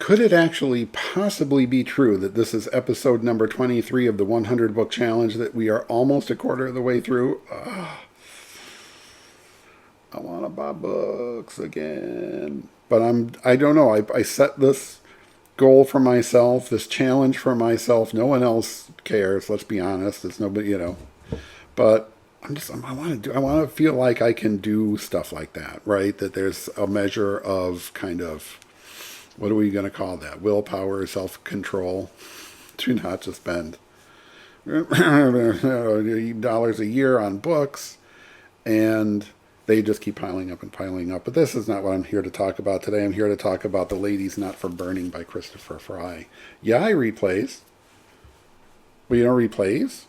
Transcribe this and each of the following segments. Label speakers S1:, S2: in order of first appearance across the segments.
S1: Could it actually possibly be true that this is episode number 23 of the 100 book challenge, that we are almost a quarter of the way through? I want to buy books again. But I don't know. I set this goal for myself, this challenge for myself. No one else cares, let's be honest. It's nobody, But I want to feel like I can do stuff like that, right? That there's a measure of kind of, what are we going to call that? Willpower, self-control, to not just spend dollars a year on books, and they just keep piling up and piling up. But this is not what I'm here to talk about today. I'm here to talk about The Ladies Not for Burning by Christopher Fry. Yeah, I read plays. But you don't read plays?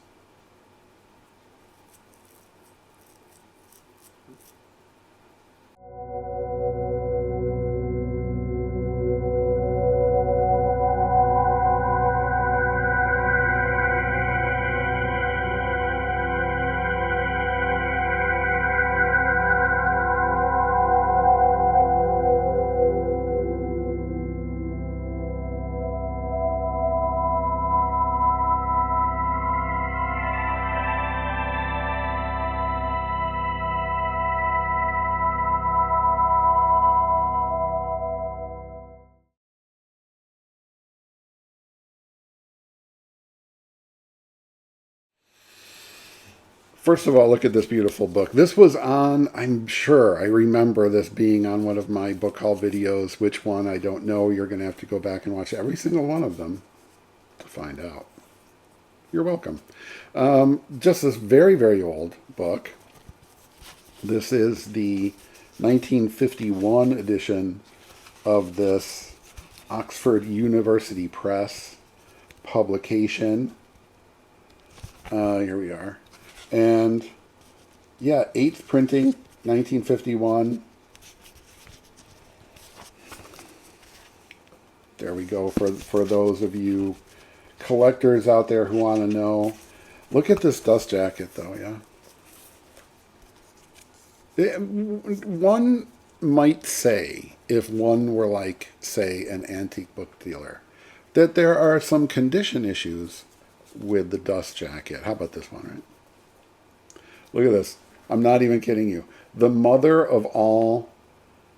S1: First of all, look at this beautiful book. This was on, I'm sure, I remember this being on one of my book haul videos. Which one, I don't know. You're going to have to go back and watch every single one of them to find out. You're welcome. Just this very, very old book. This is the 1951 edition of this Oxford University Press publication. Here we are. And yeah, 8th printing, 1951. There we go, for those of you collectors out there who want to know. Look at this dust jacket, though, yeah? One might say, if one were like, say, an antique book dealer, that there are some condition issues with the dust jacket. How about this one, right? Look at this. I'm not even kidding you. The mother of all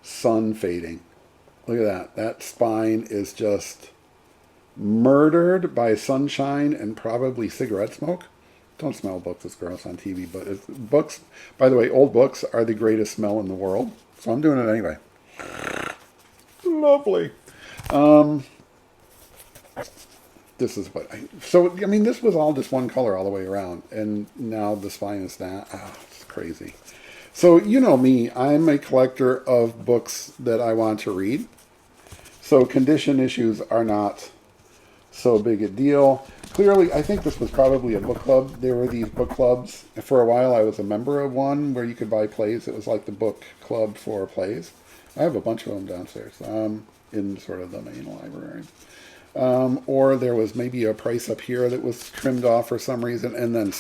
S1: sun fading. Look at that. That spine is just murdered by sunshine and probably cigarette smoke. Don't smell books, it's gross on TV, but books, by the way, old books are the greatest smell in the world. So I'm doing it anyway. Lovely. This is what this was all just one color all the way around. And now the spine is that. It's crazy. So you know me, I'm a collector of books that I want to read. So condition issues are not so big a deal. Clearly, I think this was probably a book club. There were these book clubs. For a while, I was a member of one where you could buy plays. It was like the book club for plays. I have a bunch of them downstairs in sort of the main library. Or there was maybe a price up here that was trimmed off for some reason, and then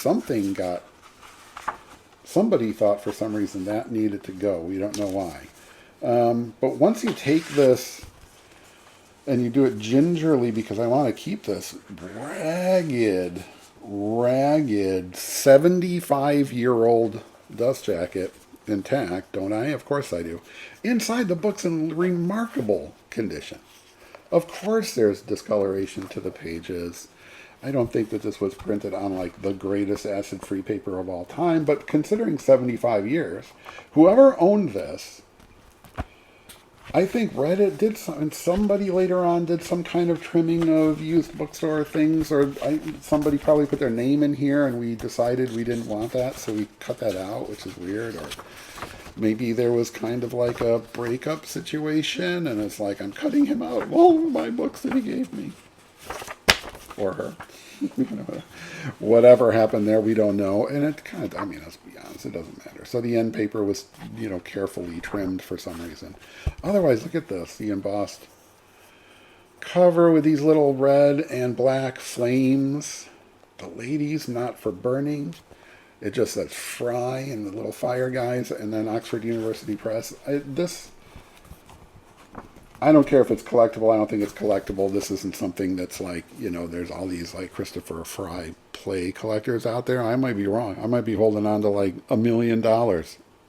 S1: somebody thought for some reason that needed to go. We don't know why. But once you take this and you do it gingerly, because I want to keep this ragged 75-year-old dust jacket intact, don't I? Of course I do. Inside, the book's in remarkable condition. Of course there's discoloration to the pages. I don't think that this was printed on like the greatest acid-free paper of all time, but considering 75 years, whoever owned this, I think read it, and somebody later on did some kind of trimming of used bookstore things, or somebody probably put their name in here and we decided we didn't want that, so we cut that out, which is weird. Or maybe there was kind of like a breakup situation, and it's like, I'm cutting him out of all of my books that he gave me. Or her. Whatever happened there, we don't know. And it kind of, let's be honest, it doesn't matter. So the end paper was, carefully trimmed for some reason. Otherwise, look at this, the embossed cover with these little red and black flames. The Ladies Not for Burning. It just says Fry and the little fire guys, and then Oxford University Press. I don't care if it's collectible. I don't think it's collectible. This isn't something that's like, there's all these like Christopher Fry play collectors out there. I might be wrong. I might be holding on to like $1 million.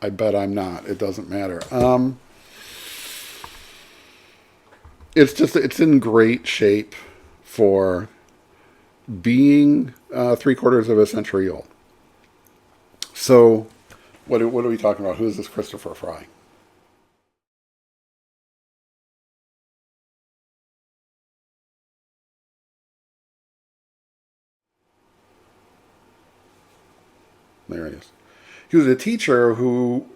S1: I bet I'm not. It doesn't matter. It's in great shape for being 3/4 of a century old. So, what are we talking about? Who is this Christopher Fry? There he is. He was a teacher who,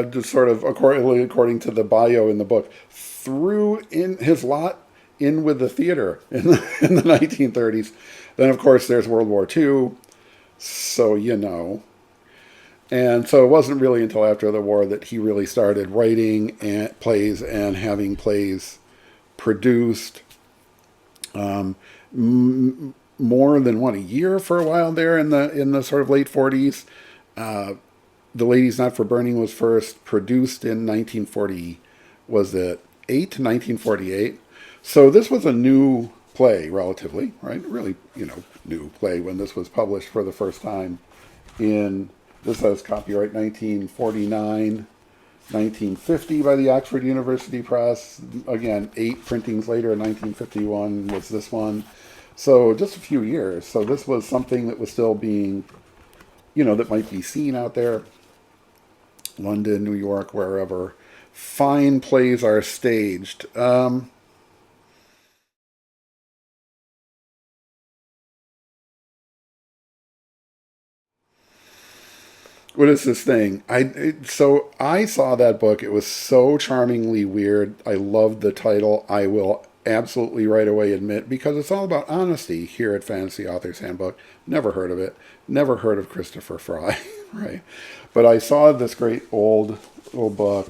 S1: just sort of according to the bio in the book, threw in his lot in with the theater in the 1930s. Then, of course, there's World War II, so And so it wasn't really until after the war that he really started writing plays and having plays produced. More than a year for a while there in the sort of late 40s. The Ladies Not for Burning was first produced in 1940. Was it 1948? So this was a new play, relatively, right? Really, new play when this was published for the first time. This has copyright 1949, 1950 by the Oxford University Press. Again, 8 printings later in 1951 was this one. So just a few years. So this was something that was still being, that might be seen out there. London, New York, wherever. Fine plays are staged. What is this thing? So I saw that book. It was so charmingly weird. I loved the title. I will absolutely right away admit, because it's all about honesty here at Fantasy Authors Handbook. Never heard of it. Never heard of Christopher Fry, right? But I saw this great old book,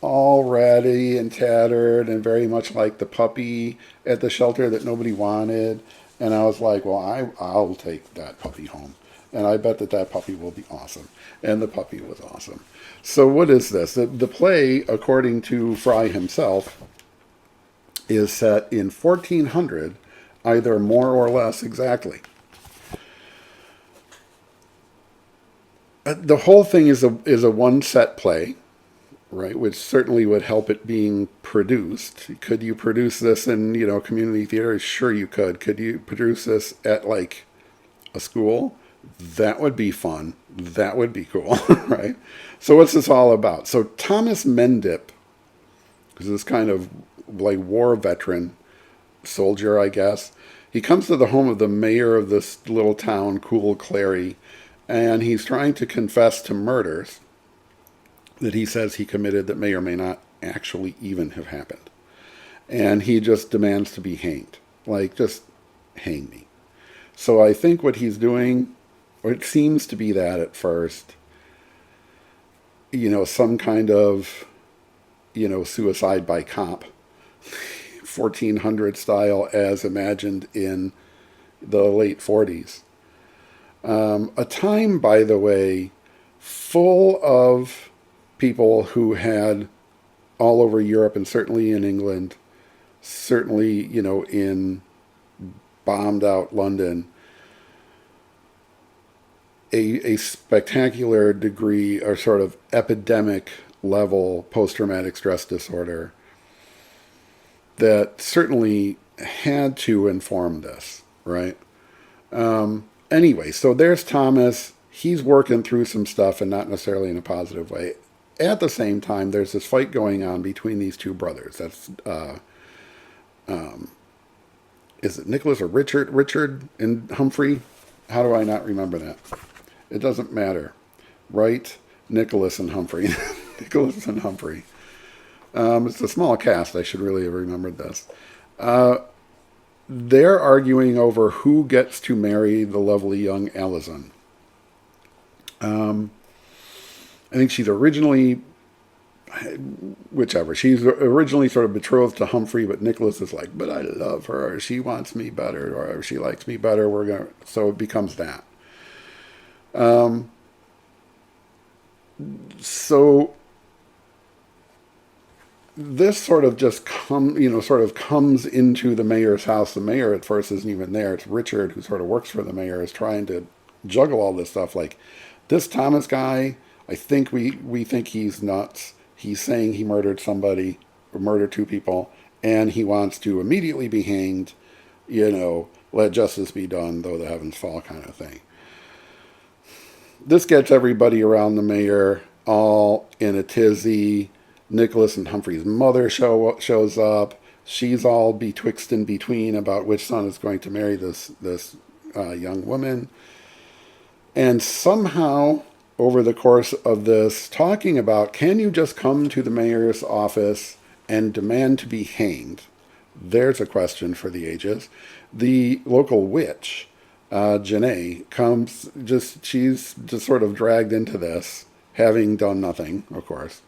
S1: all ratty and tattered and very much like the puppy at the shelter that nobody wanted. And I was like, well, I'll take that puppy home. And I bet that puppy will be awesome. And the puppy was awesome. So what is this? The play, according to Fry himself, is set in 1400, either more or less exactly. The whole thing is a one set play, right? Which certainly would help it being produced. Could you produce this in community theater? Sure, you could. Could you produce this at like a school? That would be fun. That would be cool, right? So what's this all about? So Thomas Mendip, who's this kind of like war veteran soldier, I guess, he comes to the home of the mayor of this little town, Cool Clary, and he's trying to confess to murders that he says he committed that may or may not actually even have happened. And he just demands to be hanged. Like, just hang me. So I think what he's doing, or it seems to be that at first, some kind of, suicide by cop, 1400 style as imagined in the late 40s. A time, by the way, full of people who had all over Europe and certainly in England, certainly, in bombed out London, a spectacular degree or sort of epidemic level post-traumatic stress disorder that certainly had to inform this, right? Anyway, so there's Thomas. He's working through some stuff and not necessarily in a positive way. At the same time, there's this fight going on between these two brothers. That's, is it Nicholas or Richard? Richard and Humphrey? How do I not remember that? It doesn't matter. Right? Nicholas and Humphrey. Nicholas and Humphrey. It's a small cast. I should really have remembered this. They're arguing over who gets to marry the lovely young Alison. I think she's originally, she's originally sort of betrothed to Humphrey, but Nicholas is like, but I love her. She wants me better, or she likes me better. So it becomes that. So this sort of just sort of comes into the mayor's house. The mayor at first isn't even there. It's Richard, who sort of works for the mayor, is trying to juggle all this stuff. Like, this Thomas guy, I think we think he's nuts. He's saying he murdered somebody, or murdered two people, and he wants to immediately be hanged. Let justice be done, though the heavens fall, kind of thing. This gets everybody around the mayor all in a tizzy. Nicholas and Humphrey's mother shows up. She's all betwixt and between about which son is going to marry this young woman. And somehow, over the course of this, talking about, can you just come to the mayor's office and demand to be hanged? There's a question for the ages. The local witch, Janae, she's just sort of dragged into this, having done nothing, of course.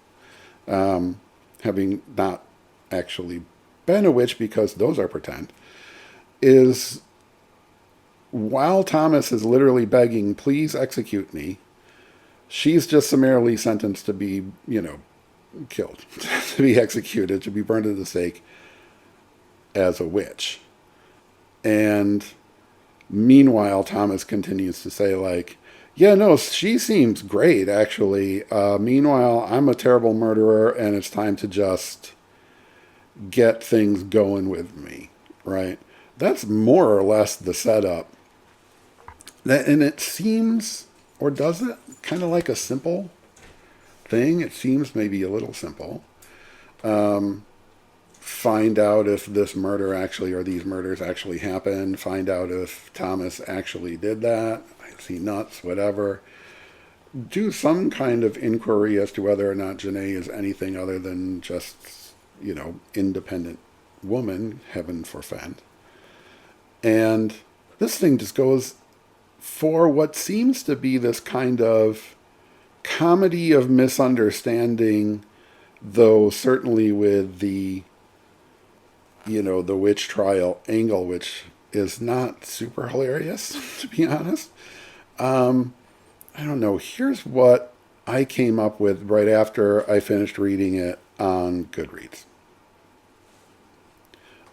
S1: Having not actually been a witch, because those are pretend, is, while Thomas is literally begging, please execute me, she's just summarily sentenced to be, killed, to be executed, to be burned at the stake as a witch. And meanwhile, Thomas continues to say, like, yeah, no, she seems great, actually. Meanwhile, I'm a terrible murderer, and it's time to just get things going with me, right? That's more or less the setup. And it seems, or does it, kind of like a simple thing? It seems maybe a little simple. Find out if this murder actually, or these murders actually happened. Find out if Thomas actually did that. Is he nuts? Whatever. Do some kind of inquiry as to whether or not Janae is anything other than just, independent woman, heaven forfend. And this thing just goes for what seems to be this kind of comedy of misunderstanding, though certainly with the witch trial angle, which is not super hilarious, to be honest. I don't know. Here's what I came up with right after I finished reading it on Goodreads.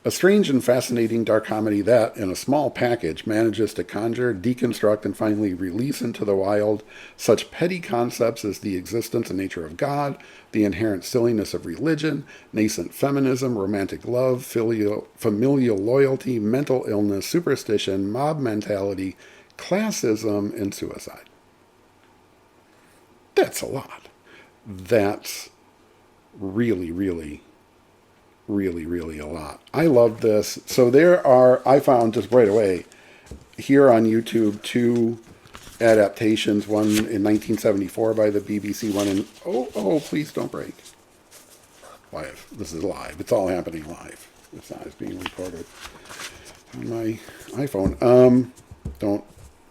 S1: A strange and fascinating dark comedy that, in a small package, manages to conjure, deconstruct, and finally release into the wild such petty concepts as the existence and nature of God, the inherent silliness of religion, nascent feminism, romantic love, familial loyalty, mental illness, superstition, mob mentality, classism, and suicide. That's a lot. That's really, really, really, really a lot. I love this. So I found just right away here on YouTube 2 adaptations, one in 1974 by the BBC, one in, please don't break. Live. This is live. It's all happening live. It's not. It's being recorded on my iPhone. Don't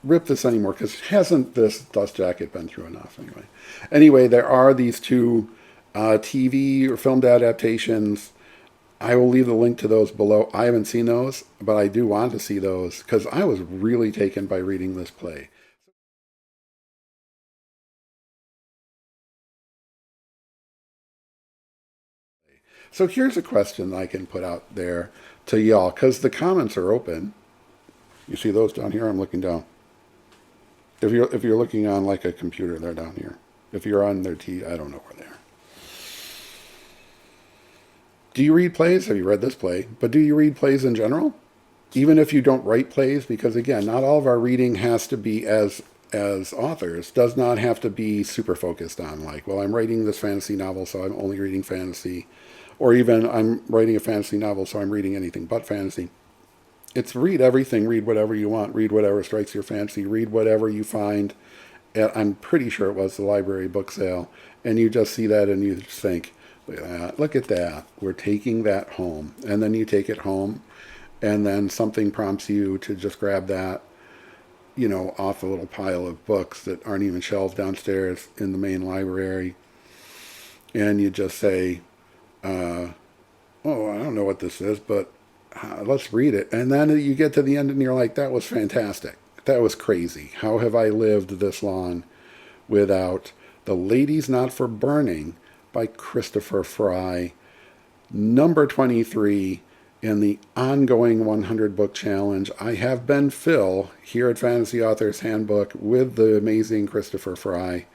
S1: rip this anymore, because hasn't this dust jacket been through enough anyway? There are these 2 TV or filmed adaptations. I will leave the link to those below. I haven't seen those, but I do want to see those, because I was really taken by reading this play. So here's a question I can put out there to y'all, because the comments are open. You see those down here? I'm looking down. If you're looking on like a computer, they're down here. If you're on their TV, I don't know where they are. Do you read plays? Have you read this play? But do you read plays in general? Even if you don't write plays, because again, not all of our reading has to be, as authors, does not have to be super focused on, like, well, I'm writing this fantasy novel, so I'm only reading fantasy. Or even, I'm writing a fantasy novel, so I'm reading anything but fantasy. It's read everything, read whatever you want, read whatever strikes your fancy, read whatever you find. I'm pretty sure it was the library book sale. And you just see that and you just think, look at that. We're taking that home. And then you take it home, and then something prompts you to just grab that, off a little pile of books that aren't even shelved downstairs in the main library. And you just say, I don't know what this is, but let's read it. And then you get to the end and you're like, that was fantastic. That was crazy. How have I lived this long without The Lady's Not for Burning by Christopher Fry? Number 23 in the ongoing 100 book challenge, I have been Phil here at Fantasy Authors Handbook with the amazing Christopher Fry.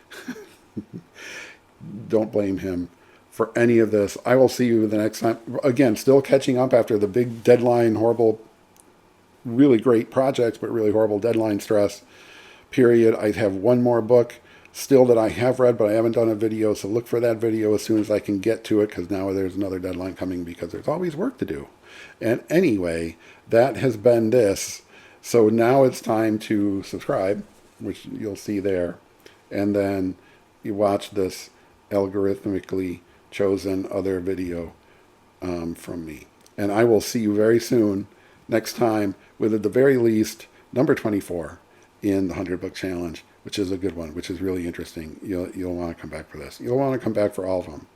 S1: Don't blame him for any of this. I will see you the next time. Again, still catching up after the big deadline, horrible, really great projects, but really horrible deadline stress period. I have one more book still that I have read, but I haven't done a video. So look for that video as soon as I can get to it, because now there's another deadline coming because there's always work to do. And anyway, that has been this. So now it's time to subscribe, which you'll see there. And then you watch this algorithmically chosen other video from me. And I will see you very soon next time with, at the very least, number 24 in the 100 book challenge, which is a good one, which is really interesting. You'll want to come back for this. You'll want to come back for all of them.